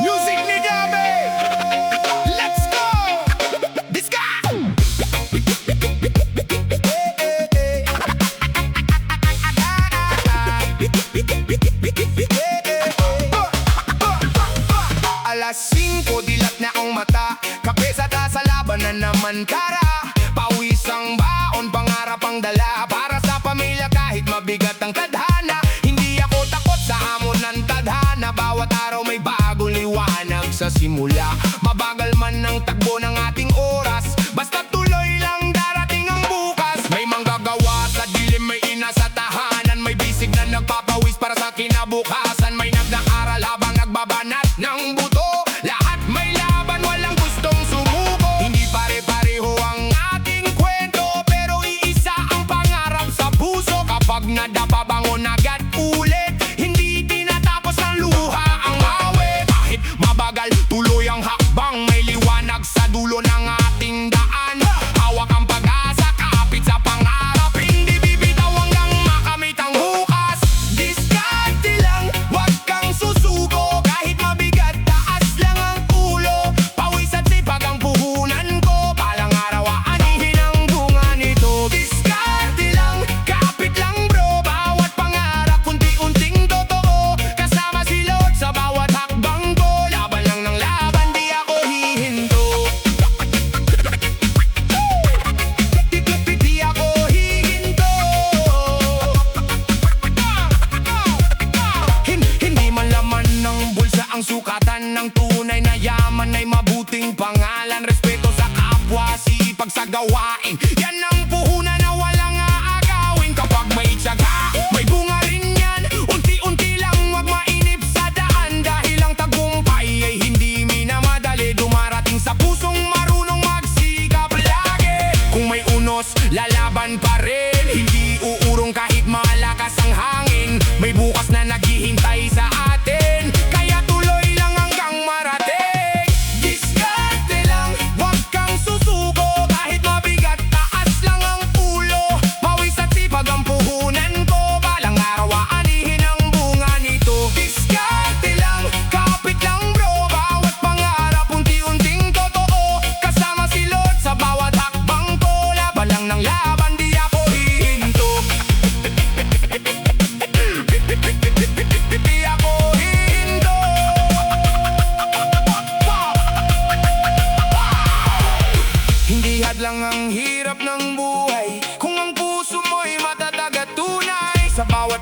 Music ni Gabi. Let's go. Disca. Alas 5, dilat na ang mata. Kape sa tasa, laban na naman kara. Pawis ang baon, pangarap ang dala. Para sa pamilya kahit mabigat ang tadhana. Hindi ako takot sa hamon ng tadhana. Bawat araw may bagong liwanag sa simula. Mabagal man ang takbo ng ating oras, basta tuloy lang darating ang bukas. May manggagawa sa dilim, may ina sa tahanan. May bisig na nagpapawis para sa kinabukasan. May nag-aaral habang nagbabanat ng buto. Lahat may laban, walang gustong sumuko. Hindi pare-pareho ang ating kwento, pero iisa ang pangarap sa puso. Kapag nadapa, bangon agad ulit. Hindi tinatapos ng luha ang awit. Kahit mabagal, tuloy ang hakbang. May liwanag sa dulo ng ating daan. Hawak ang pag-asa, kapit sa pangarap. Hindi bibitaw hanggang makamit ang bukas. Diskarte lang, wag kang susuko. Kahit mabigat, taas lang ang ulo. Pawis at sipag ang puhunan ko. Balang araw aanihin ang bunga nito. Diskarte lang, kapit lang bro. Bawat pangarap, unti-unting totoo. Kasama si Lord sa bawat hakbang ko. Laban lang ng laban, di ako hihinto. Di ako hihinto. Hindi man laman ng bulsa ang sukatan ng tunay na yaman. Ay mabuting pangalan, respeto sa kapwa, sipag sa gawain. Yan ang puhunan na walang aagawin. Kapag may tiyaga, may bunga rin yan. Unti-unti lang, wag mainip sa daan. Dahil ang tagumpay ay hindi minamadali. Dumarating sa pusong marunong magsikap lagi. Kung may unos, lalaban pa rin. Hindi uurong kahit malakas ang hangin. May bukas na naghihintay sa atin. Kaya tuloy lang hanggang marating. Diskarte lang, wag kang susuko. Kahit mabigat, taas lang ang ulo. Pawis at sipag ang puhunan ko. Balang araw aanihin ang bunga nito. Diskarte lang, kapit lang bro. Bawat pangarap, unti-unting totoo. Kasama si Lord sa bawat hakbang ko. Laban lang ng laban, di ako hihinto. Di ako hihinto. Hindi hadlang ang hirap ng buhay kung ang puso mo'y matatag at tunay. Sa bawat